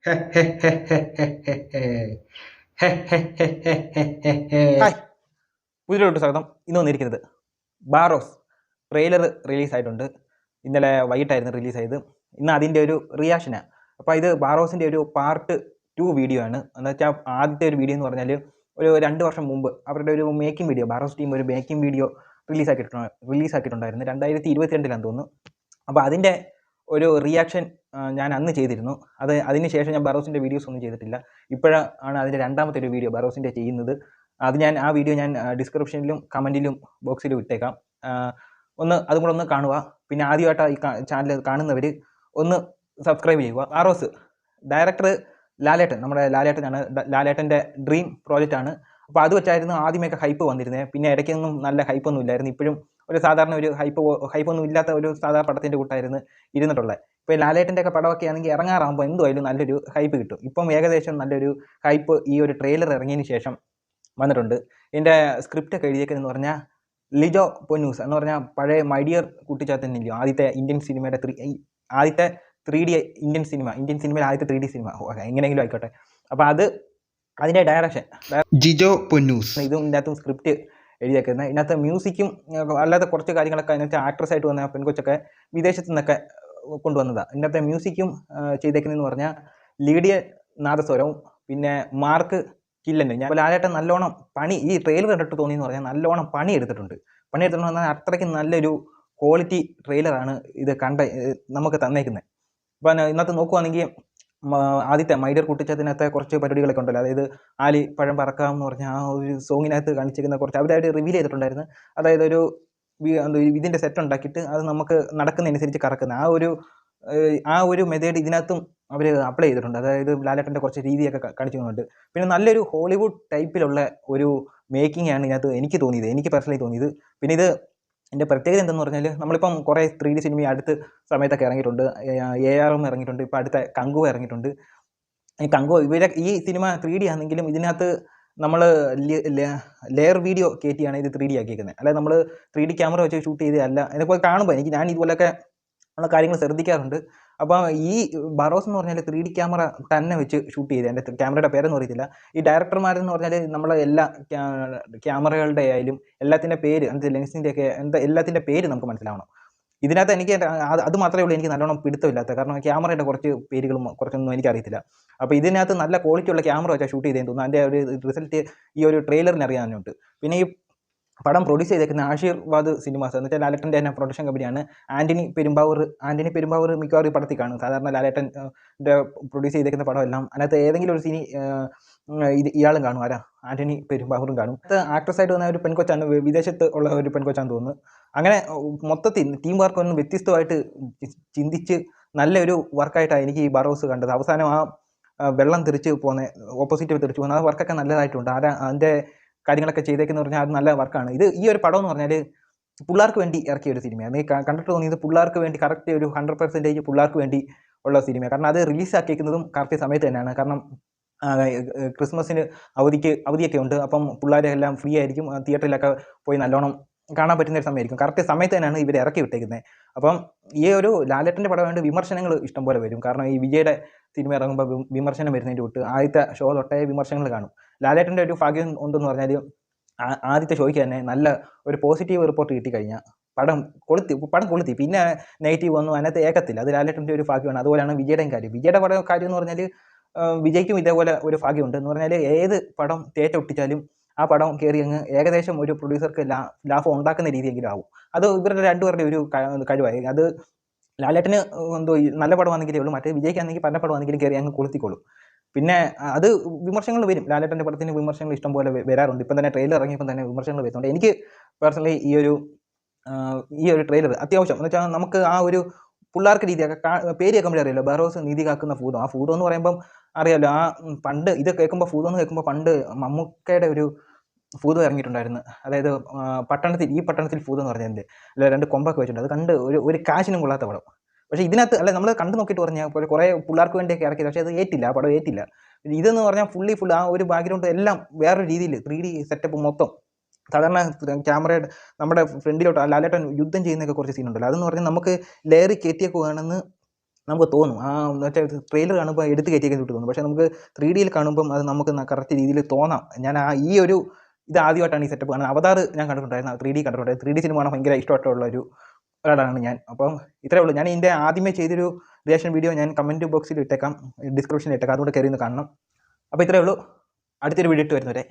Hi, പുതിയൊരു സ്വാഗതം. ഇന്ന് വന്നിരിക്കുന്നത് ബാറോസ് ട്രെയിലർ റിലീസായിട്ടുണ്ട്. ഇന്നലെ വൈകിട്ടായിരുന്നു റിലീസായത്. ഇന്ന് അതിൻ്റെ ഒരു റിയാക്ഷനാണ്. അപ്പോൾ ഇത് ബാറോസിൻ്റെ ഒരു പാർട്ട് 2 വീഡിയോ ആണ്. എന്ന് വെച്ചാൽ ആദ്യത്തെ ഒരു വീഡിയോ എന്ന് പറഞ്ഞാൽ ഒരു 2 വർഷം മുമ്പ് അവരുടെ ഒരു മേക്കിംഗ് വീഡിയോ, ബാറോസ് ടീം ഒരു മേക്കിംഗ് വീഡിയോ റിലീസാക്കിയിട്ടുണ്ടായിരുന്നു. 2022 തോന്നുന്നു. അപ്പോൾ അതിൻ്റെ ഒരു റിയാക്ഷൻ ഞാൻ അന്ന് ചെയ്തിരുന്നു. അതിന് ശേഷം ഞാൻ ബാറോസിൻ്റെ വീഡിയോസ് ഒന്നും ചെയ്തിട്ടില്ല. ഇപ്പോഴാണ് അതിൻ്റെ രണ്ടാമത്തെ ഒരു വീഡിയോ ബാറോസിൻ്റെ ചെയ്യുന്നത്. ആ വീഡിയോ ഞാൻ ഡിസ്ക്രിപ്ഷനിലും കമൻറ്റിലും ബോക്സിലും ഇട്ടേക്കാം. അതും കൂടെ ഒന്ന് കാണുക. പിന്നെ ആദ്യമായിട്ട് ഈ ചാനൽ കാണുന്നവർ ഒന്ന് സബ്സ്ക്രൈബ് ചെയ്യുക. ബാറോസ് ഡയറക്ടർ ലാലേട്ടൻ, നമ്മുടെ ലാലേട്ടനാണ്. ലാലേട്ടൻ്റെ ഡ്രീം പ്രോജക്റ്റാണ്. അപ്പോൾ അത് വെച്ചായിരുന്നു ആദ്യമൊക്കെ ഹൈപ്പ് വന്നിരുന്നത്. പിന്നെ ഇടയ്ക്കൊന്നും നല്ല ഹൈപ്പൊന്നും ഇല്ലായിരുന്നു. ഇപ്പോഴും ഒരു സാധാരണ ഒരു ഹൈപ്പൊന്നും ഇല്ലാത്ത ഒരു സാധാരണ പടത്തിൻ്റെ കൂട്ടായിരുന്നു ഇരുന്നിട്ടുള്ളത്. ഇപ്പോൾ ലാലേട്ടൻ്റെ ഒക്കെ പടമൊക്കെ ആണെങ്കിൽ ഇറങ്ങാറാകുമ്പോൾ എന്തുമായാലും നല്ലൊരു ഹൈപ്പ് കിട്ടും. ഇപ്പം ഏകദേശം നല്ലൊരു ഹൈപ്പ് ഈ ഒരു ട്രെയിലർ ഇറങ്ങിയതിന് ശേഷം വന്നിട്ടുണ്ട്. ഇതിൻ്റെ സ്ക്രിപ്റ്റൊക്കെ എഴുതിയേക്കുന്നതെന്ന് പറഞ്ഞാൽ ലിജോ പൊന്നൂസ് എന്ന് പറഞ്ഞാൽ പഴയ മൈഡിയർ കുട്ടിച്ചാത്തനില്ലയോ, ആദ്യത്തെ ഇന്ത്യൻ സിനിമയുടെ ആദ്യത്തെ 3D ഇന്ത്യൻ സിനിമയിൽ ആദ്യത്തെ 3D സിനിമ, എങ്ങനെയെങ്കിലും ആയിക്കോട്ടെ. അപ്പോൾ അതിൻ്റെ ഡയറക്ഷൻ ജിജോ പൊന്നൂസ്. ഇതും ഇതിനകത്തും സ്ക്രിപ്റ്റ് എഴുതിയേക്കുന്നത്. ഇതിനകത്ത് മ്യൂസിക്കും അല്ലാതെ കുറച്ച് കാര്യങ്ങളൊക്കെ അതിനകത്ത് ആക്ട്രസ്സായിട്ട് വന്ന പെൺകൊച്ചൊക്കെ വിദേശത്തു നിന്നൊക്കെ കൊണ്ടുവന്നതാണ്. ഇതിനകത്തെ മ്യൂസിക്കും ചെയ്തേക്കുന്നതെന്ന് പറഞ്ഞാൽ ലീഡിയ നാദസ്വരവും പിന്നെ മാർക്ക് കില്ലന്. ഞാൻ ലാലേട്ടൻ നല്ലോണം പണി ഈ ട്രെയിലർ കണ്ടിട്ട് തോന്നിയെന്ന് പറഞ്ഞാൽ നല്ലോണം പണി എടുത്തിട്ടുണ്ട് പറഞ്ഞാൽ അത്രയ്ക്ക് നല്ലൊരു ക്വാളിറ്റി ട്രെയിലറാണ് ഇത് നമുക്ക് തന്നേക്കുന്നത്. അപ്പം ഇന്നത്തെ നോക്കുവാണെങ്കിൽ ആദ്യത്തെ മൈഡിയർ കുട്ടിച്ചതിനകത്തെ കുറച്ച് പരിപാടികളൊക്കെ ഉണ്ടല്ലോ, അതായത് ആലി പഴം പറക്കാം എന്ന് പറഞ്ഞാൽ ആ ഒരു സോങ്ങിനകത്ത് കാണിച്ചിരിക്കുന്ന കുറച്ച് അവരായിട്ട് റിവീൽ ചെയ്തിട്ടുണ്ടായിരുന്നു. അതായത് ഒരു ഇതിൻ്റെ സെറ്റ് ഉണ്ടാക്കിയിട്ട് അത് നമുക്ക് നടക്കുന്നതനുസരിച്ച് കറക്കുന്ന ആ ഒരു മെത്തേഡ് ഇതിനകത്തും അവർ അപ്ലൈ ചെയ്തിട്ടുണ്ട്. അതായത് ലാലേട്ടൻ്റെ കുറച്ച് രീതിയൊക്കെ കാണിച്ചിട്ടുണ്ട്. പിന്നെ നല്ലൊരു ഹോളിവുഡ് ടൈപ്പിലുള്ള ഒരു മേക്കിംഗ് ആണ് ഇതിനകത്ത് എനിക്ക് പേഴ്സണലി തോന്നിയത്. പിന്നെ എൻ്റെ പ്രത്യേകത എന്തെന്ന് പറഞ്ഞാൽ നമ്മളിപ്പം കുറേ 3D സിനിമ അടുത്ത സമയത്തൊക്കെ ഇറങ്ങിയിട്ടുണ്ട്. ARM ഇറങ്ങിയിട്ടുണ്ട്. ഇപ്പോൾ അടുത്ത കങ്കുവ ഇറങ്ങിയിട്ടുണ്ട്. ഈ കങ്കുവ ഈ സിനിമ 3D ആണെങ്കിലും ഇതിനകത്ത് നമ്മൾ ലെയർ വീഡിയോ കയറ്റിയാണ് ഇത് 3D ആക്കിയിരിക്കുന്നത്. അല്ലാതെ നമ്മൾ 3D ക്യാമറ വെച്ച് ഷൂട്ട് ചെയ്തതല്ല. ഇതിപ്പോൾ കാണുമ്പോൾ ഞാൻ ഇതുപോലെയൊക്കെ ഉള്ള കാര്യങ്ങൾ ശ്രദ്ധിക്കാറുണ്ട്. അപ്പോൾ ഈ ബാറോസ് എന്ന് പറഞ്ഞാൽ 3D ക്യാമറ തന്നെ വെച്ച് ഷൂട്ട് ചെയ്ത്, എൻ്റെ ക്യാമറയുടെ പേരൊന്നും അറിയത്തില്ല. ഈ ഡയറക്ടർമാരെന്ന് പറഞ്ഞാൽ നമ്മളെ എല്ലാ ക്യാമറകളുടെ ആയാലും എല്ലാത്തിൻ്റെ പേര്, ലെൻസിൻ്റെ ഒക്കെ എല്ലാത്തിൻ്റെ പേര് നമുക്ക് മനസ്സിലാവണം. ഇതിനകത്ത് എനിക്ക് അത് മാത്രമേ ഉള്ളൂ എനിക്ക് നല്ലോണം പിടുത്തമില്ലാത്ത. കാരണം ക്യാമറയുടെ കുറച്ച് പേരുകളും കുറച്ചൊന്നും എനിക്കറിയത്തില്ല. അപ്പോൾ ഇതിനകത്ത് നല്ല ക്വാളിറ്റി ഉള്ള ക്യാമറ വെച്ചാൽ ഷൂട്ട് ചെയ്തതെന്ന് തോന്നുന്നു. അതിൻ്റെ ഒരു റിസൾട്ട് ഈ ഒരു ട്രെയിലറിന് അറിയാനുണ്ട്. പിന്നെ ഈ പടം പ്രൊഡ്യൂസ് ചെയ്തേക്കുന്ന ആശീർവാദ് സിനിമാസ് എന്ന് വെച്ചാൽ ലാലേട്ടൻ്റെ തന്നെ പ്രൊഡക്ഷൻ കമ്പനിയാണ്. ആൻ്റണി പെരുമ്പാവൂർ മിക്കവാറും ഈ പടത്തിൽ കാണും. സാധാരണ ലാലേട്ടൻ്റെ പ്രൊഡ്യൂസ് ചെയ്തേക്കുന്ന പടമെല്ലാം അതിനകത്ത് ഏതെങ്കിലും ഒരു ഇയാളും കാണും. ആൻ്റണി പെരുമ്പാവൂരും കാണും. ആക്ട്രസ്സായിട്ട് വന്ന ഒരു പെൺകൊച്ചാണ്, വിദേശത്ത് ഉള്ള ഒരു പെൺകൊച്ചാന്ന് തോന്നുന്നു. അങ്ങനെ മൊത്തത്തിൽ ടീം വർക്ക് ഒന്ന് വ്യത്യസ്തമായിട്ട് ചിന്തിച്ച് നല്ലൊരു വർക്കായിട്ടാണ് എനിക്ക് ഈ ബാറോസ് കണ്ടത്. അവസാനം വെള്ളം തെറിച്ച് പോകുന്ന ഓപ്പോസിറ്റ് തെറിച്ച് പോകുന്ന ആ വർക്കൊക്കെ നല്ലതായിട്ടുണ്ട്. അതിൻ്റെ കാര്യങ്ങളൊക്കെ ചെയ്തേക്കെന്ന് പറഞ്ഞാൽ അത് നല്ല വർക്കാണ്. ഈ ഒരു പടം എന്ന് പറഞ്ഞാൽ പിള്ളേർക്ക് വേണ്ടി ഇറക്കിയ ഒരു സിനിമയാണ്. കണ്ടിട്ട് തോന്നിയത് പിള്ളേർക്ക് വേണ്ടി കറക്റ്റ് ഒരു 100% പിള്ളേർക്ക് വേണ്ടി ഉള്ള സിനിമയാണ്. കാരണം അത് റിലീസാക്കിയിരിക്കുന്നതും കറക്റ്റ് സമയത്ത് തന്നെയാണ്. കാരണം ക്രിസ്മസിന് അവധിയൊക്കെ ഉണ്ട്. അപ്പം പിള്ളേരെല്ലാം ഫ്രീ ആയിരിക്കും. തിയേറ്ററിലൊക്കെ പോയി നല്ലോണം കാണാൻ പറ്റുന്ന ഒരു സമയമായിരിക്കും. കറക്റ്റ് സമയത്ത് തന്നെയാണ് ഇവർ ഇറക്കി വിട്ടേക്കുന്നത്. അപ്പം ഈ ഒരു ലാലേട്ടൻ്റെ പടം വേണ്ടി വിമർശനങ്ങൾ ഇഷ്ടംപോലെ വരും. കാരണം ഈ വിജയുടെ സിനിമ ഇറങ്ങുമ്പോൾ വിമർശനം വരുന്നതിൻ്റെ തൊട്ട് ആദ്യത്തെ ഷോ തൊട്ടേ വിമർശനങ്ങൾ കാണും. ലാലേട്ടൻ്റെ ഒരു ഭാഗ്യം ഉണ്ടെന്ന് പറഞ്ഞാൽ ആദ്യത്തെ ഷോയ്ക്ക് തന്നെ നല്ല ഒരു പോസിറ്റീവ് റിപ്പോർട്ട് കിട്ടിക്കഴിഞ്ഞാൽ പടം കൊളുത്തി. പിന്നെ നെഗറ്റീവ് ഒന്നും അതിനകത്ത് ഏക്കത്തില്ല. അത് ലാലേട്ടൻ്റെ ഒരു ഭാഗ്യമാണ്. അതുപോലെയാണ് വിജയുടെയും കാര്യം. വിജയുടെ കാര്യം എന്ന് പറഞ്ഞാൽ വിജയ്ക്കും ഇതേപോലെ ഒരു ഭാഗ്യമുണ്ട്. എന്ന് പറഞ്ഞാൽ ഏത് പടം ഒട്ടിച്ചാലും ആ പടം കയറി അങ്ങ് ഏകദേശം ഒരു പ്രൊഡ്യൂസർക്ക് ലാഭം ഉണ്ടാക്കുന്ന രീതിയെങ്കിലും ആവും. അത് ഇവരുടെ രണ്ടുപേരുടെ ഒരു കഴിവായി. അത് ലാലേട്ടന് നല്ല പടമാണെങ്കിലേ ഉള്ളൂ. മറ്റേ വിജയ്ക്കാണെങ്കിൽ പല പടമാണെങ്കിലും കയറി അങ്ങ് കൊളുത്തിക്കോളും. പിന്നെ അത് വിമർശനങ്ങൾ വരും. ലാലേട്ടൻ്റെ പടത്തിന് വിമർശനങ്ങൾ ഇഷ്ടംപോലെ വരാറുണ്ട്. ഇപ്പം തന്നെ ട്രെയിലർ ഇറങ്ങിയപ്പോൾ തന്നെ വിമർശനങ്ങൾ വരുന്നുണ്ട്. എനിക്ക് പേഴ്സണലി ഈ ഒരു ട്രെയിലർ അത്യാവശ്യം എന്ന് വെച്ചാൽ നമുക്ക് ആ ഒരു പിള്ളേർക്ക് രീതിയൊക്കെ പേര് കേൾക്കുമ്പോഴേ അറിയാലോ, ബാറോസ് നീതി കാക്കുന്ന ഭൂതം. ആ ഭൂതം എന്ന് പറയുമ്പം അറിയാലോ, പണ്ട് ഇത് കേൾക്കുമ്പോൾ ഭൂതം എന്ന് കേൾക്കുമ്പോൾ പണ്ട് മമ്മൂക്കയുടെ ഒരു ഭൂതം ഇറങ്ങിയിട്ടുണ്ടായിരുന്നു. അതായത് ഈ പട്ടണത്തിൽ ഭൂതം എന്ന് പറഞ്ഞതിൻ്റെ അല്ല 2 കൊമ്പൊക്കെ വെച്ചിട്ടുണ്ട്. അത് കണ്ട് ഒരു കാശിനും കൊള്ളാത്ത പടം. പക്ഷേ ഇതിനകത്ത് നമ്മൾ കണ്ടു നോക്കിയിട്ട് പറഞ്ഞാൽ കുറേ പിള്ളേർക്ക് വേണ്ടിയൊക്കെ ഇറക്കിയത്. പക്ഷേ അത് ആ പടം ഏറ്റില്ല. ഇതെന്ന് പറഞ്ഞാൽ ഫുൾ ആ ഒരു ബാക്ക്ഗ്രൗണ്ട് എല്ലാം വേറൊരു രീതിയിൽ 3D സെറ്റപ്പ് മൊത്തം. സാധാരണ ക്യാമറയുടെ നമ്മുടെ ഫ്രണ്ടിലോട്ട് ലാലേട്ടൻ യുദ്ധം ചെയ്യുന്നതൊക്കെ കുറച്ച് സീനുണ്ടല്ലോ, അതെന്ന് പറഞ്ഞാൽ നമുക്ക് ലെയറി കയറ്റിയൊക്കെ വേണമെന്ന് നമുക്ക് തോന്നും മറ്റേ ട്രെയിലർ കാണുമ്പോൾ എടുത്ത് കയറ്റിയൊക്കെ വിട്ട് തോന്നും. പക്ഷേ നമുക്ക് 3Dയിൽ കാണുമ്പം അത് നമുക്ക് കറക്റ്റ് രീതിയിൽ തോന്നാം. ഞാൻ ഈ ഒരു ഇത് ആദ്യമായിട്ടാണ് ഈ സെറ്റപ്പ് കാണുന്നത്. അവതാർ ഞാൻ കണ്ടിട്ടുണ്ടായിരുന്നു, 3D കണ്ടിട്ടുണ്ടായിരുന്നു. 3D സിനിമ കാണാൻ ഭയങ്കര ഇഷ്ടമായിട്ടുള്ള ഒരാളാണ് ഞാൻ. അപ്പം ഇത്രയേ ഉള്ളൂ. ഞാൻ ഇതിൻ്റെ ആദ്യമേ ചെയ്തൊരു റിയാക്ഷൻ വീഡിയോ ഞാൻ കമൻറ്റ് ബോക്സിൽ ഇട്ടേക്കാം, ഡിസ്ക്രിപ്ഷനിൽ ഇട്ടേക്കാം, അതുകൊണ്ട് കയറി ഒന്ന് കാണണം. അപ്പോൾ ഇത്രയേ ഉള്ളൂ. അടുത്തൊരു വീഡിയോ ഇട്ട് വരുന്നവരെ